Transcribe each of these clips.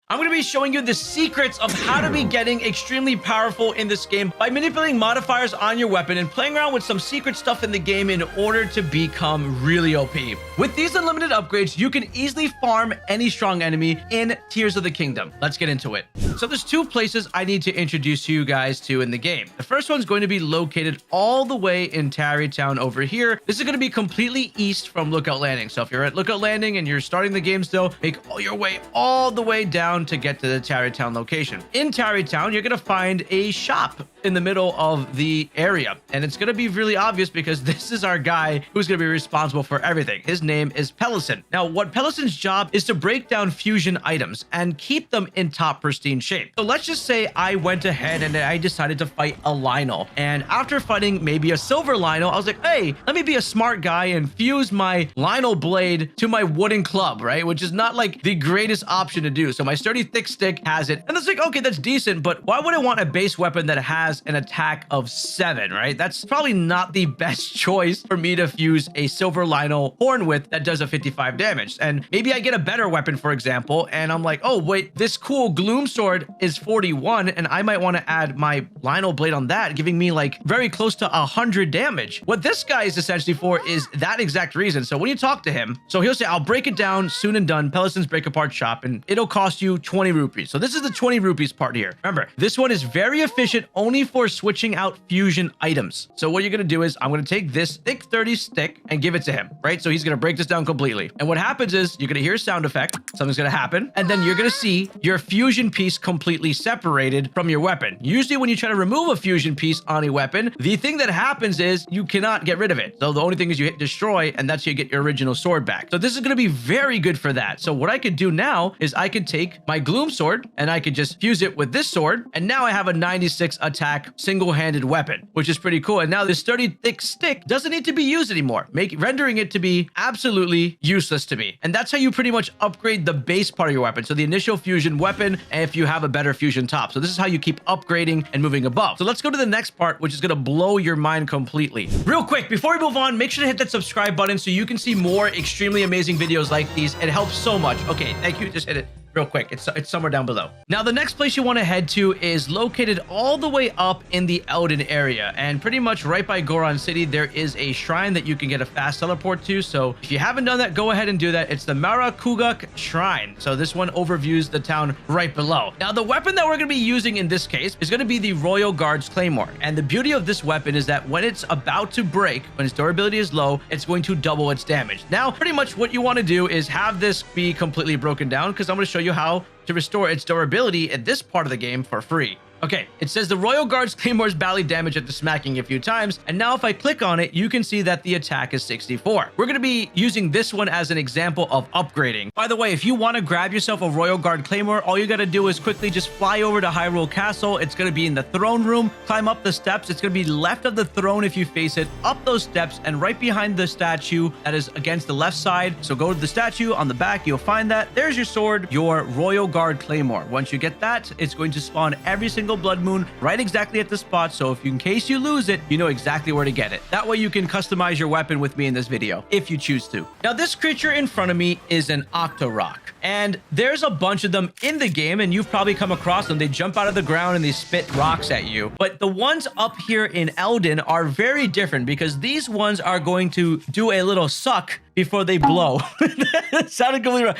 I'm going to be showing you the secrets of how to be getting extremely powerful in this game by manipulating modifiers on your weapon and playing around with some secret stuff in the game in order to become really OP. With these unlimited upgrades, you can easily farm any strong enemy in Tears of the Kingdom. Let's get into it. So there's two places I need to introduce you guys to in the game. The first one's going to be located all the way in Tarrytown over here. This is going to be completely east from Lookout Landing. So if you're at Lookout Landing and you're starting the game still, make all your way all the way down to get to the Tarrytown location. In Tarrytown, you're going to find a shop in the middle of the area. And it's going to be really obvious because this is our guy who's going to be responsible for everything. His name is Pellison. Now, what Pellison's job is to break down fusion items and keep them in top pristine shape. So let's just say I went ahead and I decided to fight a Lionel. And after fighting maybe a silver Lionel, I was like, hey, let me be a smart guy and fuse my Lionel blade to my wooden club, right? Which is not like the greatest option to do. So my sturdy thick stick has it. And it's like, okay, that's decent, but why would I want a base weapon that has an attack of 7, right? That's probably not the best choice for me to fuse a silver Lionel horn with that does a 55 damage. And maybe I get a better weapon, for example, and I'm like, oh, wait, this cool Gloom Sword is 41, and I might want to add my Lionel blade on that, giving me like very close to 100 damage. What this guy is essentially for is that exact reason. So when you talk to him, so he'll say, I'll break it down soon and done, Pellison's break apart shop, and it'll cost you 20 rupees. So this is the 20 rupees part here. Remember, this one is very efficient only for switching out fusion items. So what you're going to do is I'm going to take this thick 30 stick and give it to him, right? So he's going to break this down completely. And what happens is you're going to hear a sound effect. Something's going to happen. And then you're going to see your fusion piece completely separated from your weapon. Usually when you try to remove a fusion piece on a weapon, the thing that happens is you cannot get rid of it. So the only thing is you hit destroy, and that's how you get your original sword back. So this is going to be very good for that. So what I could do now is I could take my Gloom Sword and I could just fuse it with this sword. And now I have a 96 attack single-handed weapon, which is pretty cool. And now this sturdy thick stick doesn't need to be used anymore, rendering it to be absolutely useless to me. And that's how you pretty much upgrade the base part of your weapon. So the initial fusion weapon, if you have a better fusion top. So this is how you keep upgrading and moving above. So let's go to the next part, which is going to blow your mind completely. Real quick, before we move on, make sure to hit that subscribe button so you can see more extremely amazing videos like these. It helps so much. Okay, thank you. Just hit it real quick. It's somewhere down below. Now, the next place you want to head to is located all the way up in the Eldin area, and pretty much right by Goron City, there is a shrine that you can get a fast teleport to. So if you haven't done that, go ahead and do that. It's the Marakugak Shrine. So this one overviews the town right below. Now, the weapon that we're going to be using in this case is going to be the Royal Guard's Claymore. And the beauty of this weapon is that when it's about to break, when its durability is low, it's going to double its damage. Now, pretty much what you want to do is have this be completely broken down, because I'm going to show you how to restore its durability at this part of the game for free. Okay, it says the Royal Guard's Claymore's bally damage after smacking a few times, and now if I click on it, you can see that the attack is 64. We're going to be using this one as an example of upgrading. By the way, if you want to grab yourself a Royal Guard Claymore, all you got to do is quickly just fly over to Hyrule Castle. It's going to be in the throne room, climb up the steps. It's going to be left of the throne if you face it, up those steps, and right behind the statue that is against the left side. So go to the statue on the back, you'll find that. There's your sword, your Royal Guard Claymore. Once you get that, it's going to spawn every single blood moon right exactly at the spot, so if in case you lose it, you know exactly where to get it. That way you can customize your weapon with me in this video if you choose to. Now, this creature in front of me is an Octorok, and there's a bunch of them in the game, and you've probably come across them. They jump out of the ground and they spit rocks at you, but the ones up here in Eldin are very different because these ones are going to do a little suck before they blow. That sounded completely wrong.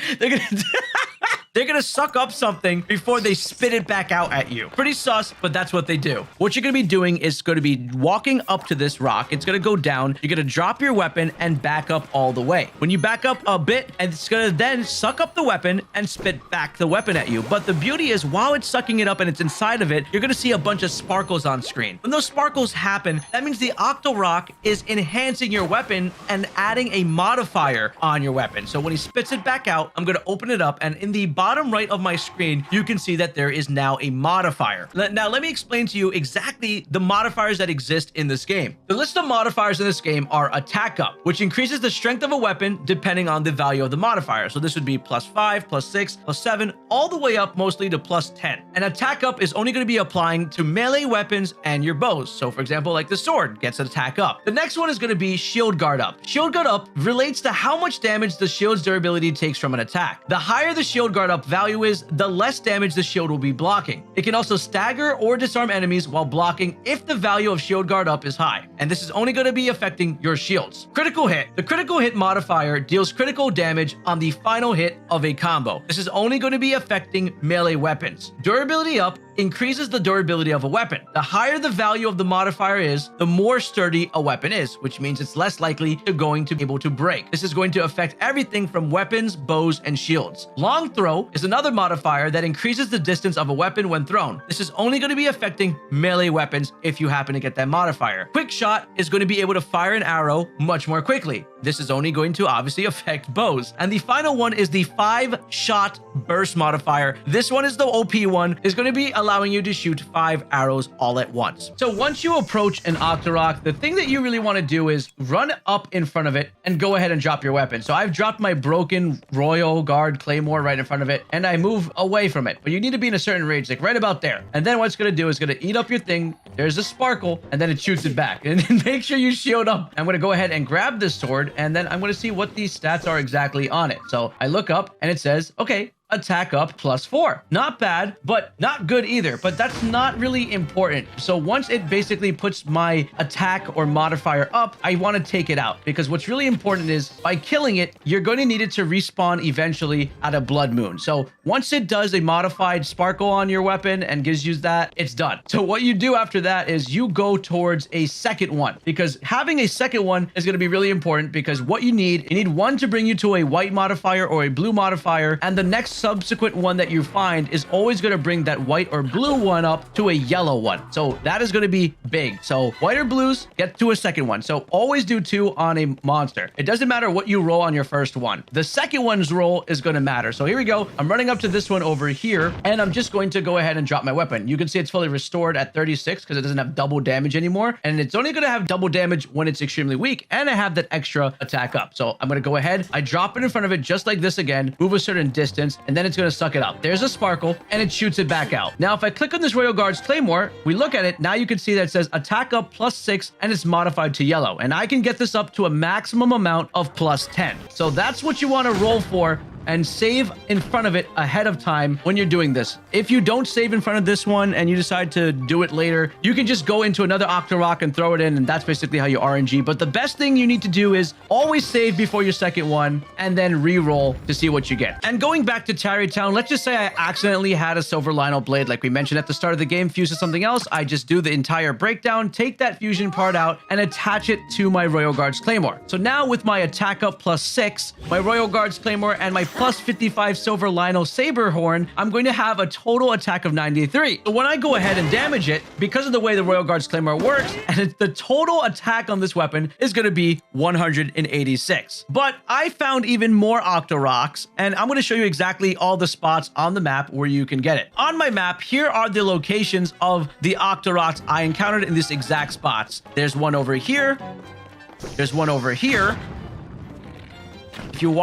They're gonna suck up something before they spit it back out at you. Pretty sus, but that's what they do. What you're gonna be doing is going to be walking up to this rock. It's gonna go down. You're gonna drop your weapon and back up all the way. When you back up a bit, and it's gonna then suck up the weapon and spit back the weapon at you. But the beauty is, while it's sucking it up and it's inside of it, you're gonna see a bunch of sparkles on screen. When those sparkles happen, that means the Octorok is enhancing your weapon and adding a modifier on your weapon. So when he spits it back out, I'm gonna open it up, and in the bottom right of my screen, you can see that there is now a modifier. Now, let me explain to you exactly the modifiers that exist in this game. The list of modifiers in this game are attack up, which increases the strength of a weapon depending on the value of the modifier. So this would be +5, +6, +7, all the way up mostly to +10. And attack up is only going to be applying to melee weapons and your bows. So for example, like the sword gets an attack up. The next one is going to be shield guard up. Shield guard up relates to how much damage the shield's durability takes from an attack. The higher the shield guard up up value is, the less damage the shield will be blocking. It can also stagger or disarm enemies while blocking if the value of shield guard up is high, and this is only going to be affecting your shields. Critical hit. The critical hit modifier deals critical damage on the final hit of a combo. This is only going to be affecting melee weapons. Durability up increases the durability of a weapon. The higher the value of the modifier is, the more sturdy a weapon is, which means it's less likely to be able to break. This is going to affect everything from weapons, bows, and shields. Long throw is another modifier that increases the distance of a weapon when thrown. This is only going to be affecting melee weapons if you happen to get that modifier. Quick shot is going to be able to fire an arrow much more quickly. This is only going to obviously affect bows. And the final one is the 5-shot burst modifier. This one is the OP one. It's going to be allowing you to shoot 5 arrows all at once. So once you approach an Octorok, the thing that you really want to do is run up in front of it and go ahead and drop your weapon. So I've dropped my broken Royal Guard Claymore right in front of it, and I move away from it. But you need to be in a certain range, like right about there. And then what it's going to do is going to eat up your thing. There's a sparkle, and then it shoots it back. And make sure you shield up. I'm going to go ahead and grab this sword, and then I'm going to see what these stats are exactly on it. So I look up, and it says, okay, attack up +4. Not bad, but not good either. But that's not really important. So once it basically puts my attack or modifier up, I want to take it out, because what's really important is by killing it, you're going to need it to respawn eventually at a blood moon. So once it does a modified sparkle on your weapon and gives you that, it's done. So what you do after that is you go towards a second one, because having a second one is going to be really important, because what you need one to bring you to a white modifier or a blue modifier, and the next subsequent one that you find is always going to bring that white or blue one up to a yellow one. So that is going to be big. So white or blues get to a second one. So always do 2 on a monster. It doesn't matter what you roll on your first one. The second one's roll is going to matter. So here we go. I'm running up to this one over here, and I'm just going to go ahead and drop my weapon. You can see it's fully restored at 36 because it doesn't have double damage anymore. And it's only going to have double damage when it's extremely weak. And I have that extra attack up. So I'm going to go ahead. I drop it in front of it just like this again, move a certain distance, and then it's going to suck it up. There's a sparkle, and it shoots it back out. Now, if I click on this Royal Guard's Claymore, we look at it. Now you can see that it says attack up +6, and it's modified to yellow. And I can get this up to a maximum amount of +10. So that's what you want to roll for, and save in front of it ahead of time when you're doing this. If you don't save in front of this one and you decide to do it later, you can just go into another Octorok and throw it in, and that's basically how you RNG. But the best thing you need to do is always save before your second one and then re-roll to see what you get. And going back to Tarrytown, let's just say I accidentally had a Silver Lionel Blade like we mentioned at the start of the game, fused to something else. I just do the entire breakdown, take that fusion part out, and attach it to my Royal Guard's Claymore. So now with my attack up +6, my Royal Guard's Claymore, and my +55 Silver Lionel Saber Horn, I'm going to have a total attack of 93. So when I go ahead and damage it, because of the way the Royal Guard's Claymore works, and the total attack on this weapon is going to be 186. But I found even more Octoroks, and I'm going to show you exactly all the spots on the map where you can get it. On my map, here are the locations of the Octoroks I encountered in this exact spots. There's one over here. There's one over here. If you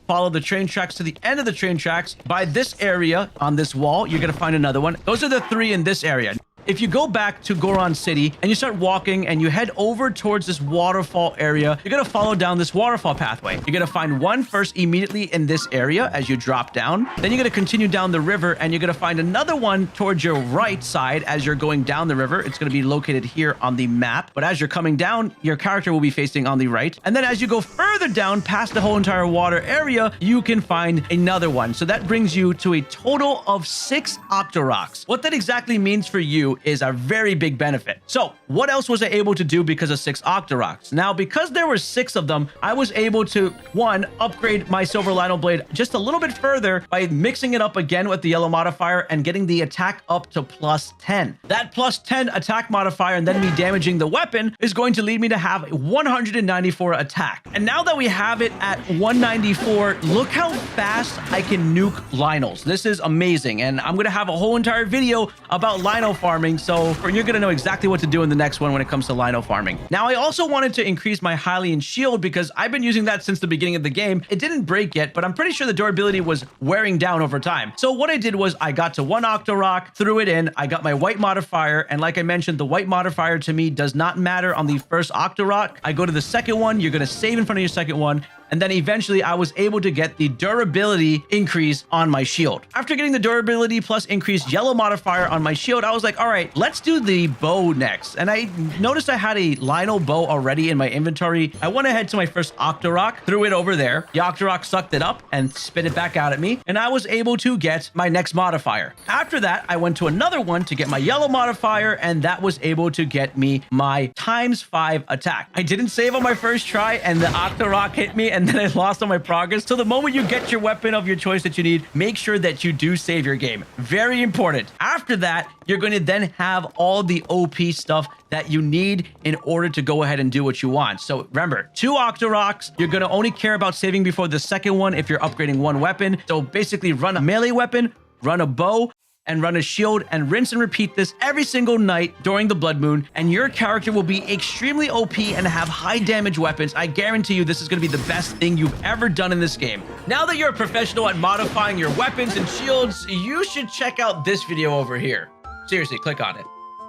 follow the train tracks to the end of the train tracks, by this area on this wall, you're going to find another one. Those are the 3 in this area. If you go back to Goron City and you start walking and you head over towards this waterfall area, you're going to follow down this waterfall pathway. You're going to find one first immediately in this area as you drop down. Then you're going to continue down the river, and you're going to find another one towards your right side as you're going down the river. It's going to be located here on the map. But as you're coming down, your character will be facing on the right. And then as you go further down past the whole entire water area, you can find another one. So that brings you to a total of 6 Octoroks. What that exactly means for you is a very big benefit. So what else was I able to do because of 6 Octoroks? Now, because there were 6 of them, I was able to, 1, upgrade my Silver Lionel Blade just a little bit further by mixing it up again with the yellow modifier and getting the attack up to +10. That +10 attack modifier and then me damaging the weapon is going to lead me to have 194 attack. And now that we have it at 194, look how fast I can nuke Lionels. This is amazing. And I'm going to have a whole entire video about Lionel farming, so you're going to know exactly what to do in the next one when it comes to Lionel farming. Now, I also wanted to increase my Hylian shield because I've been using that since the beginning of the game. It didn't break yet, but I'm pretty sure the durability was wearing down over time. So what I did was I got to 1 Octorok, threw it in, I got my white modifier, and like I mentioned, the white modifier to me does not matter on the first Octorok. I go to the second one, you're going to save in front of your second one, And then eventually I was able to get the durability increase on my shield. After getting the durability plus increased yellow modifier on my shield, I was like, all right, let's do the bow next. And I noticed I had a Lionel bow already in my inventory. I went ahead to my first Octorok, threw it over there. The Octorok sucked it up and spit it back out at me. And I was able to get my next modifier. After that, I went to another one to get my yellow modifier, and that was able to get me my ×5 attack. I didn't save on my first try, and the Octorok hit me, and then I lost on my progress. So the moment you get your weapon of your choice that you need, make sure that you do save your game. Very important. After that, you're going to then have all the OP stuff that you need in order to go ahead and do what you want. So remember, 2 Octoroks. You're going to only care about saving before the second one if you're upgrading one weapon. So basically run a melee weapon, run a bow, and run a shield, and rinse and repeat this every single night during the blood moon, and your character will be extremely OP and have high damage weapons. I guarantee you this is going to be the best thing you've ever done in this game. Now that you're a professional at modifying your weapons and shields, you should check out this video over here. Seriously, click on it.